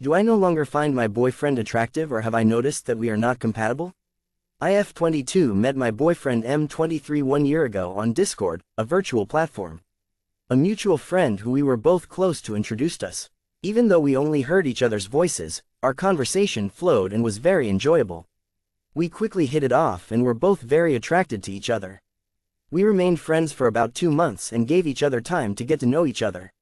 Do I no longer find my boyfriend attractive, or have I noticed that we are not compatible? IF22 met my boyfriend M23 1 year ago on Discord, a virtual platform. A mutual friend who we were both close to introduced us. Even though we only heard each other's voices, our conversation flowed and was very enjoyable. We quickly hit it off and were both very attracted to each other. We remained friends for about 2 months and gave each other time to get to know each other.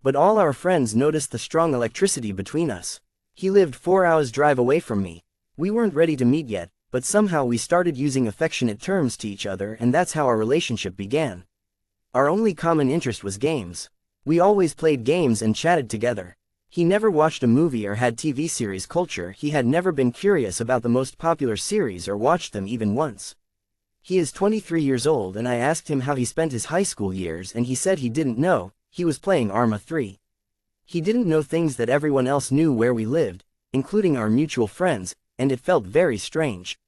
But all our friends noticed the strong electricity between us. He lived 4 hours drive away from me. We weren't ready to meet yet, but somehow we started using affectionate terms to each other, and that's how our relationship began. Our only common interest was games. We always played games and chatted together. He never watched a movie or had TV series culture. He had never been curious about the most popular series or watched them even once. He is 23 years old, and I asked him how he spent his high school years, and he said he didn't know. He was playing Arma 3. He didn't know things that everyone else knew, where we lived, including our mutual friends, and it felt very strange.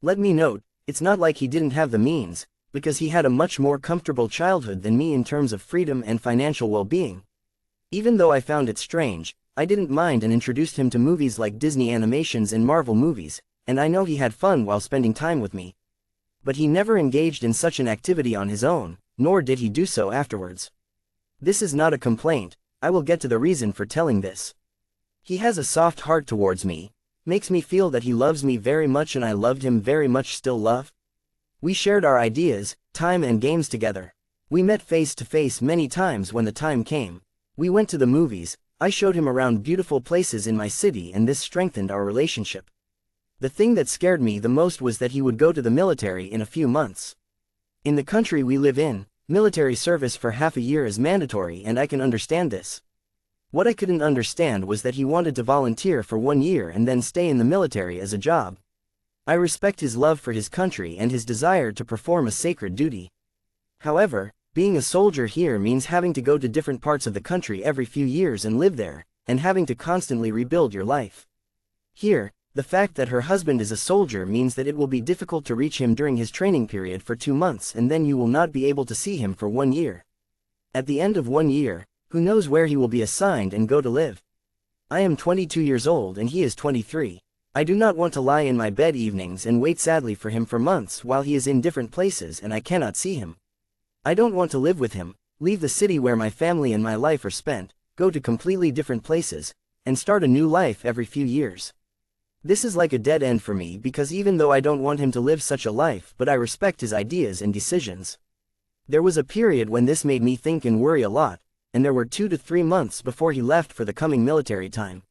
Let me note, it's not like he didn't have the means, because he had a much more comfortable childhood than me in terms of freedom and financial well-being. Even though I found it strange, I didn't mind and introduced him to movies like Disney animations and Marvel movies, and I know he had fun while spending time with me. But he never engaged in such an activity on his own, nor did he do so afterwards. This is not a complaint. I will get to the reason for telling this. He has a soft heart towards me, makes me feel that he loves me very much, and I loved him very much, still love. We shared our ideas, time and games together. We met face to face many times when the time came. We went to the movies, I showed him around beautiful places in my city, and this strengthened our relationship. The thing that scared me the most was that he would go to the military in a few months. In the country we live in, military service for half a year is mandatory, and I can understand this. What I couldn't understand was that he wanted to volunteer for 1 year and then stay in the military as a job. I respect his love for his country and his desire to perform a sacred duty. However, being a soldier here means having to go to different parts of the country every few years and live there, and having to constantly rebuild your life. Here, the fact that her husband is a soldier means that it will be difficult to reach him during his training period for 2 months, and then you will not be able to see him for 1 year. At the end of 1 year, who knows where he will be assigned and go to live. I am 22 years old and he is 23. I do not want to lie in my bed evenings and wait sadly for him for months while he is in different places and I cannot see him. I don't want to live with him, leave the city where my family and my life are spent, go to completely different places, and start a new life every few years. This is like a dead end for me, because even though I don't want him to live such a life, but I respect his ideas and decisions. There was a period when this made me think and worry a lot, and there were 2 to 3 months before he left for the coming military time.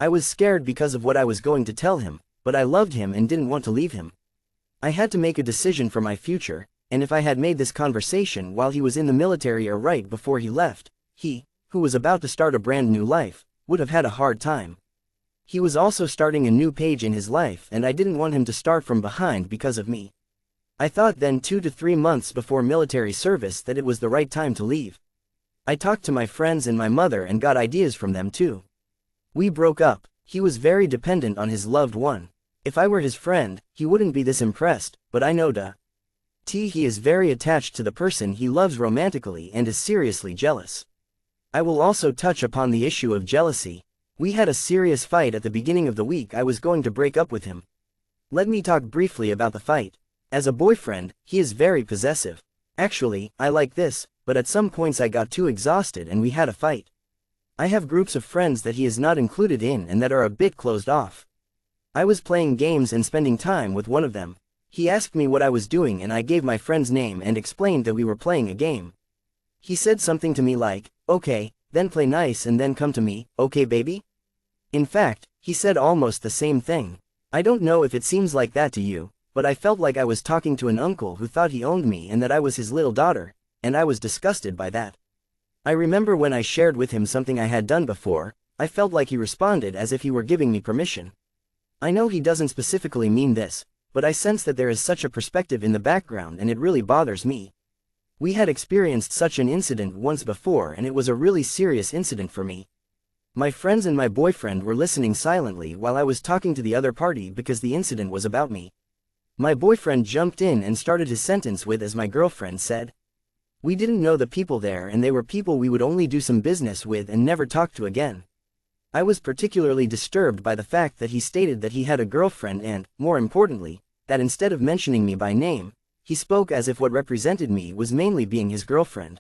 I was scared because of what I was going to tell him, but I loved him and didn't want to leave him. I had to make a decision for my future, and if I had made this conversation while he was in the military or right before he left, he, who was about to start a brand new life, would have had a hard time. He was also starting a new page in his life, and I didn't want him to start from behind because of me. I thought then 2 to 3 months before military service that it was the right time to leave. I talked to my friends and my mother and got ideas from them too. We broke up. He was very dependent on his loved one. If I were his friend, he wouldn't be this impressed, but I know he is very attached to the person he loves romantically and is seriously jealous. I will also touch upon the issue of jealousy. We had a serious fight at the beginning of the week I was going to break up with him. Let me talk briefly about the fight. As a boyfriend, he is very possessive. Actually, I like this, but at some points I got too exhausted and we had a fight. I have groups of friends that he is not included in and that are a bit closed off. I was playing games and spending time with one of them. He asked me what I was doing and I gave my friend's name and explained that we were playing a game. He said something to me like, "Okay, then play nice and then come to me, okay baby?" In fact, he said almost the same thing. I don't know if it seems like that to you, but I felt like I was talking to an uncle who thought he owned me and that I was his little daughter, and I was disgusted by that. I remember when I shared with him something I had done before, I felt like he responded as if he were giving me permission. I know he doesn't specifically mean this, but I sense that there is such a perspective in the background and it really bothers me. We had experienced such an incident once before and it was a really serious incident for me. My friends and my boyfriend were listening silently while I was talking to the other party because the incident was about me. My boyfriend jumped in and started his sentence with, "As my girlfriend said. We didn't know the people there and they were people we would only do some business with and never talk to again." I was particularly disturbed by the fact that he stated that he had a girlfriend and, more importantly, that instead of mentioning me by name, he spoke as if what represented me was mainly being his girlfriend.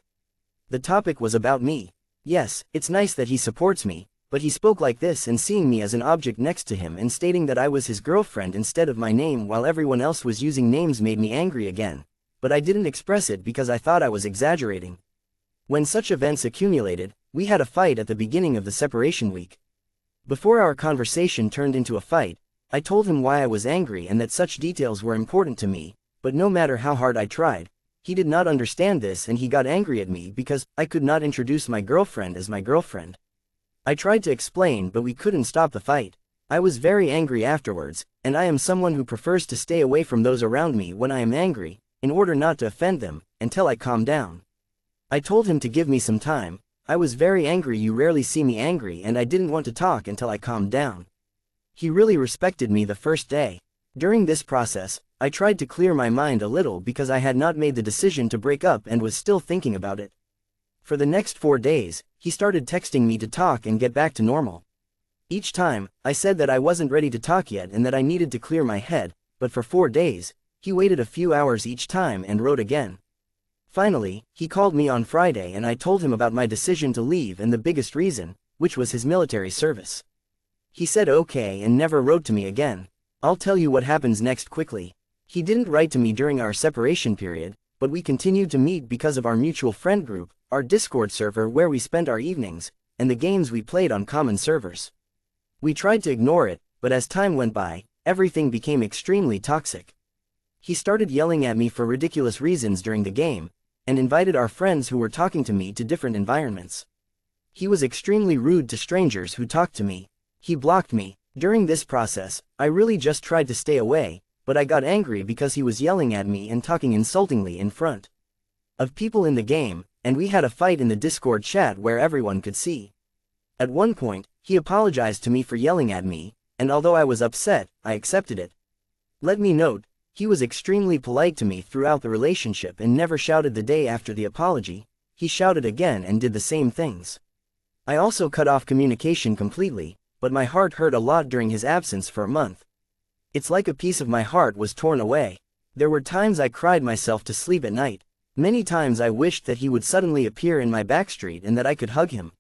The topic was about me. Yes, it's nice that he supports me, but he spoke like this and seeing me as an object next to him and stating that I was his girlfriend instead of my name while everyone else was using names made me angry again, but I didn't express it because I thought I was exaggerating. When such events accumulated, we had a fight at the beginning of the separation week. Before our conversation turned into a fight, I told him why I was angry and that such details were important to me, but no matter how hard I tried, he did not understand this and he got angry at me because I could not introduce my girlfriend as my girlfriend. I tried to explain but we couldn't stop the fight. I was very angry afterwards, and I am someone who prefers to stay away from those around me when I am angry, in order not to offend them, until I calm down. I told him to give me some time. I was very angry. You rarely see me angry and I didn't want to talk until I calmed down. He really respected me the first day. During this process, I tried to clear my mind a little because I had not made the decision to break up and was still thinking about it. For the next 4 days, he started texting me to talk and get back to normal. Each time, I said that I wasn't ready to talk yet and that I needed to clear my head, but for 4 days, he waited a few hours each time and wrote again. Finally, he called me on Friday and I told him about my decision to leave and the biggest reason, which was his military service. He said okay and never wrote to me again. I'll tell you what happens next quickly. He didn't write to me during our separation period, but we continued to meet because of our mutual friend group, our Discord server where we spent our evenings, and the games we played on common servers. We tried to ignore it, but as time went by, everything became extremely toxic. He started yelling at me for ridiculous reasons during the game, and invited our friends who were talking to me to different environments. He was extremely rude to strangers who talked to me. He blocked me. During this process, I really just tried to stay away, but I got angry because he was yelling at me and talking insultingly in front of people in the game, and we had a fight in the Discord chat where everyone could see. At one point, he apologized to me for yelling at me, and although I was upset, I accepted it. Let me note, he was extremely polite to me throughout the relationship and never shouted the day after the apology. He shouted again and did the same things. I also cut off communication completely, but my heart hurt a lot during his absence for a month. It's like a piece of my heart was torn away. There were times I cried myself to sleep at night. Many times I wished that he would suddenly appear in my backstreet and that I could hug him.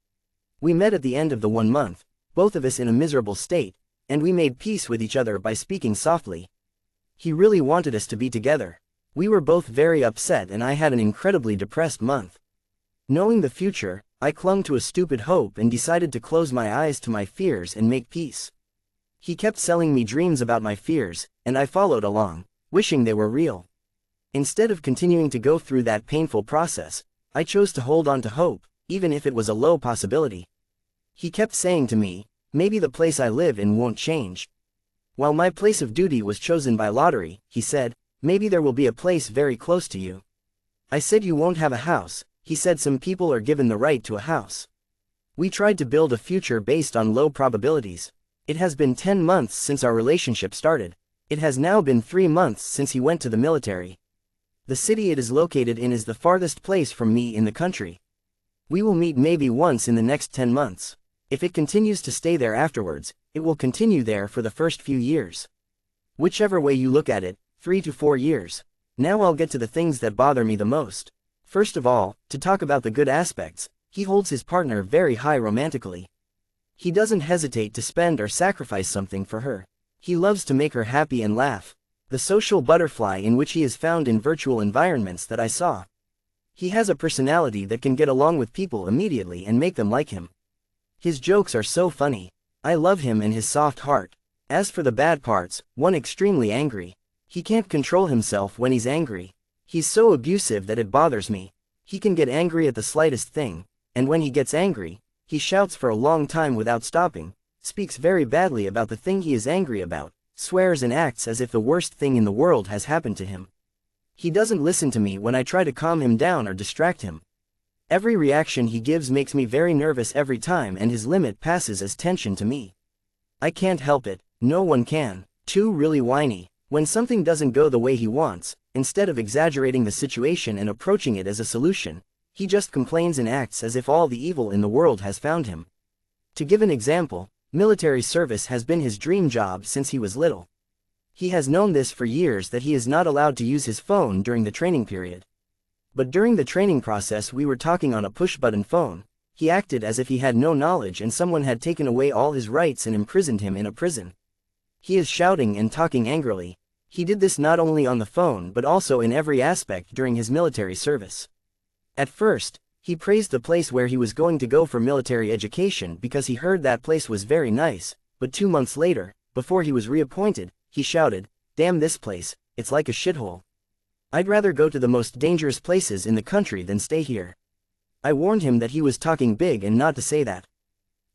We met at the end of the 1 month, both of us in a miserable state, and we made peace with each other by speaking softly. He really wanted us to be together. We were both very upset and I had an incredibly depressed month. Knowing the future, I clung to a stupid hope and decided to close my eyes to my fears and make peace. He kept selling me dreams about my fears, and I followed along, wishing they were real. Instead of continuing to go through that painful process, I chose to hold on to hope, even if it was a low possibility. He kept saying to me, maybe the place I live in won't change. While my place of duty was chosen by lottery, he said, maybe there will be a place very close to you. I said you won't have a house. He said some people are given the right to a house. We tried to build a future based on low probabilities. It has been 10 months since our relationship started. It has now been 3 months since he went to the military. The city it is located in is the farthest place from me in the country. We will meet maybe once in the next 10 months. If it continues to stay there afterwards, it will continue there for the first few years. Whichever way you look at it, 3 to 4 years. Now I'll get to the things that bother me the most. First of all, to talk about the good aspects, he holds his partner very high romantically. He doesn't hesitate to spend or sacrifice something for her. He loves to make her happy and laugh. The social butterfly in which he is found in virtual environments that I saw. He has a personality that can get along with people immediately and make them like him. His jokes are so funny. I love him and his soft heart. As for the bad parts, one extremely angry. He can't control himself when he's angry. He's so abusive that it bothers me. He can get angry at the slightest thing, and when he gets angry, he shouts for a long time without stopping, speaks very badly about the thing he is angry about, swears and acts as if the worst thing in the world has happened to him. He doesn't listen to me when I try to calm him down or distract him. Every reaction he gives makes me very nervous every time and his limit passes as tension to me. I can't help it, no one can. 2. Really whiny. When something doesn't go the way he wants, instead of exaggerating the situation and approaching it as a solution, he just complains and acts as if all the evil in the world has found him. To give an example, Military service has been his dream job since he was little. He has known this for years, that he is not allowed to use his phone during the training period. But during the training process we were talking on a push-button phone. He acted as if he had no knowledge and someone had taken away all his rights and imprisoned him in a prison. He is shouting and talking angrily. He did this not only on the phone but also in every aspect during his military service. At first, he praised the place where he was going to go for military education because he heard that place was very nice, but 2 months later, before he was reappointed, he shouted, "Damn this place, it's like a shithole. I'd rather go to the most dangerous places in the country than stay here." I warned him that he was talking big and not to say that.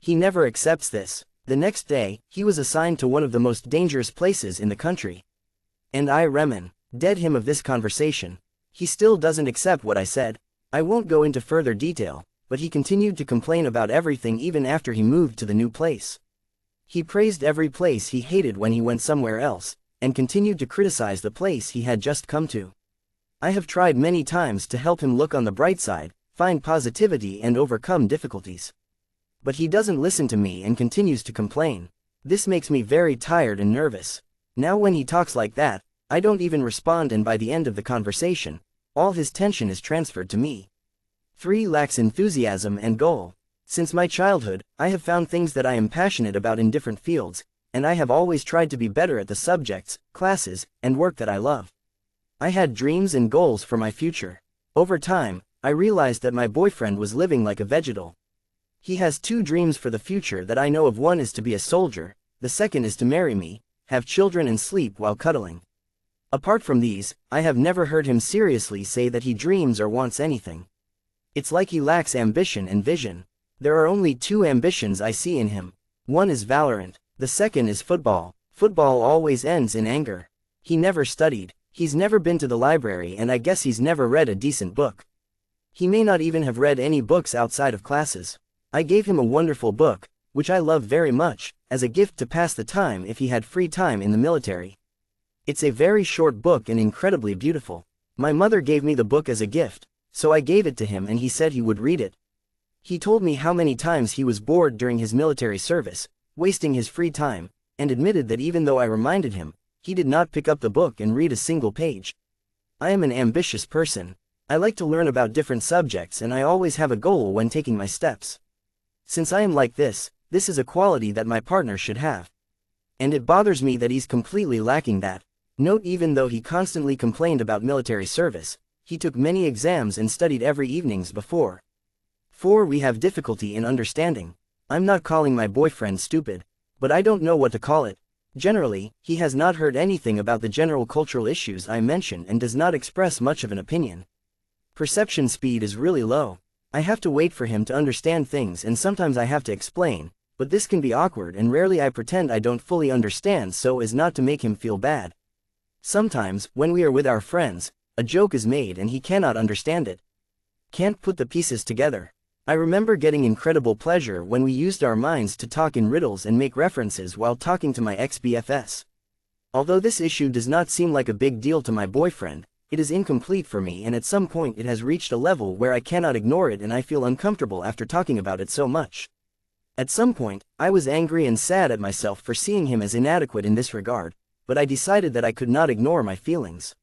He never accepts this. The next day, he was assigned to one of the most dangerous places in the country. And I dead him of this conversation. He still doesn't accept what I said. I won't go into further detail, but he continued to complain about everything even after he moved to the new place. He praised every place he hated when he went somewhere else, and continued to criticize the place he had just come to. I have tried many times to help him look on the bright side, find positivity and overcome difficulties. But he doesn't listen to me and continues to complain. This makes me very tired and nervous. Now when he talks like that, I don't even respond, and by the end of the conversation, all his tension is transferred to me. 3. Lacks enthusiasm and goal. Since my childhood, I have found things that I am passionate about in different fields, and I have always tried to be better at the subjects, classes, and work that I love. I had dreams and goals for my future. Over time, I realized that my boyfriend was living like a vegetal. He has 2 dreams for the future that I know of. One is to be a soldier, the second is to marry me, have children and sleep while cuddling. Apart from these, I have never heard him seriously say that he dreams or wants anything. It's like he lacks ambition and vision. There are only 2 ambitions I see in him. One is Valorant, the second is football. Football always ends in anger. He never studied, he's never been to the library, and I guess he's never read a decent book. He may not even have read any books outside of classes. I gave him a wonderful book, which I love very much, as a gift to pass the time if he had free time in the military. It's a very short book and incredibly beautiful. My mother gave me the book as a gift, so I gave it to him and he said he would read it. He told me how many times he was bored during his military service, wasting his free time, and admitted that even though I reminded him, he did not pick up the book and read a single page. I am an ambitious person. I like to learn about different subjects and I always have a goal when taking my steps. Since I am like this is a quality that my partner should have. And it bothers me that he's completely lacking that. Note, even though he constantly complained about military service, he took many exams and studied every evenings before. 4. We have difficulty in understanding. I'm not calling my boyfriend stupid, but I don't know what to call it. Generally, he has not heard anything about the general cultural issues I mention and does not express much of an opinion. Perception speed is really low. I have to wait for him to understand things and sometimes I have to explain, but this can be awkward and rarely I pretend I don't fully understand so as not to make him feel bad. Sometimes, when we are with our friends, a joke is made and he cannot understand it. Can't put the pieces together. I remember getting incredible pleasure when we used our minds to talk in riddles and make references while talking to my ex-BFS. Although this issue does not seem like a big deal to my boyfriend, it is incomplete for me and at some point it has reached a level where I cannot ignore it and I feel uncomfortable after talking about it so much. At some point, I was angry and sad at myself for seeing him as inadequate in this regard, but I decided that I could not ignore my feelings.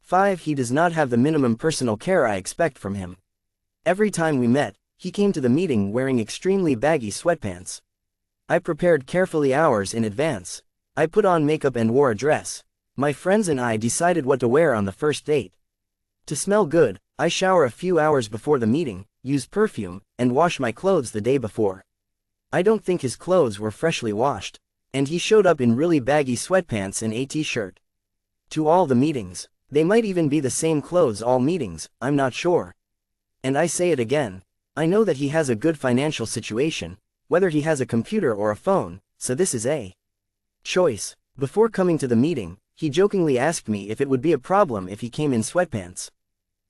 5. He does not have the minimum personal care I expect from him. Every time we met, he came to the meeting wearing extremely baggy sweatpants. I prepared carefully hours in advance. I put on makeup and wore a dress. My friends and I decided what to wear on the first date. To smell good, I shower a few hours before the meeting, use perfume, and wash my clothes the day before. I don't think his clothes were freshly washed, and he showed up in really baggy sweatpants and a t-shirt. To all the meetings. They might even be the same clothes all meetings, I'm not sure. And I say it again. I know that he has a good financial situation, whether he has a computer or a phone, so this is a choice. Before coming to the meeting, he jokingly asked me if it would be a problem if he came in sweatpants.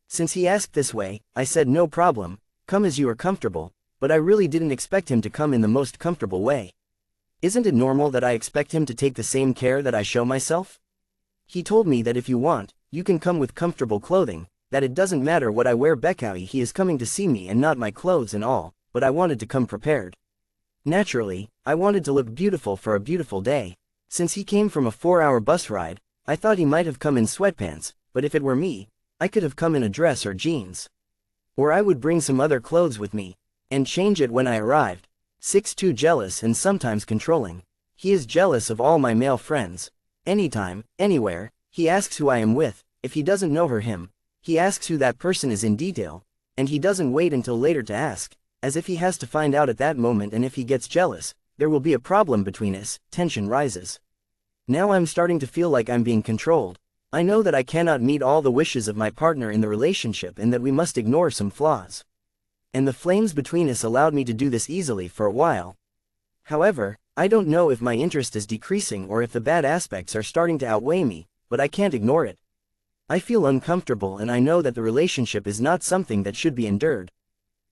Since he asked this way, I said no problem, come as you are comfortable, but I really didn't expect him to come in the most comfortable way. Isn't it normal that I expect him to take the same care that I show myself? He told me that if you want, you can come with comfortable clothing, that it doesn't matter what I wear. Beckowie, he is coming to see me and not my clothes and all, but I wanted to come prepared. Naturally, I wanted to look beautiful for a beautiful day. Since he came from a 4-hour bus ride, I thought he might have come in sweatpants, but if it were me, I could have come in a dress or jeans. Or I would bring some other clothes with me, and change it when I arrived. 6'2" jealous and sometimes controlling. He is jealous of all my male friends. Anytime, anywhere, he asks who I am with. If he doesn't know her him, he asks who that person is in detail, and he doesn't wait until later to ask, as if he has to find out at that moment, and if he gets jealous, there will be a problem between us. Tension rises. Now I'm starting to feel like I'm being controlled. I know that I cannot meet all the wishes of my partner in the relationship and that we must ignore some flaws. And the flames between us allowed me to do this easily for a while. However, I don't know if my interest is decreasing or if the bad aspects are starting to outweigh me, but I can't ignore it. I feel uncomfortable and I know that the relationship is not something that should be endured.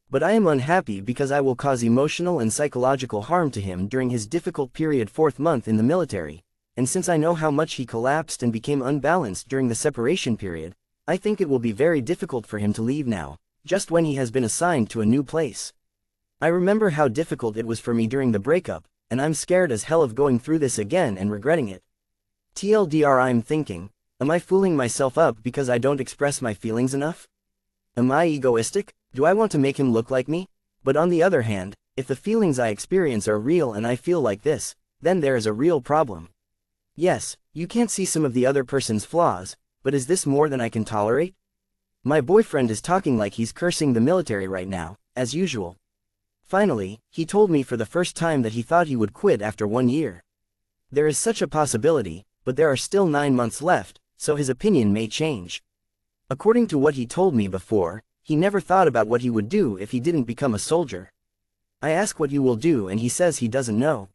But I am unhappy because I will cause emotional and psychological harm to him during his difficult period 4th month in the military, and since I know how much he collapsed and became unbalanced during the separation period, I think it will be very difficult for him to leave now, just when he has been assigned to a new place. I remember how difficult it was for me during the breakup, and I'm scared as hell of going through this again and regretting it. TLDR, I'm thinking, am I fooling myself up because I don't express my feelings enough? Am I egoistic? Do I want to make him look like me? But on the other hand, if the feelings I experience are real and I feel like this, then there is a real problem. Yes, you can't see some of the other person's flaws, but is this more than I can tolerate? My boyfriend is talking like he's cursing the military right now, as usual. Finally, he told me for the first time that he thought he would quit after 1 year. There is such a possibility, but there are still 9 months left, so his opinion may change. According to what he told me before, he never thought about what he would do if he didn't become a soldier. I ask what you will do and he says he doesn't know.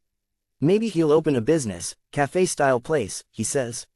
Maybe he'll open a business, cafe-style place, he says.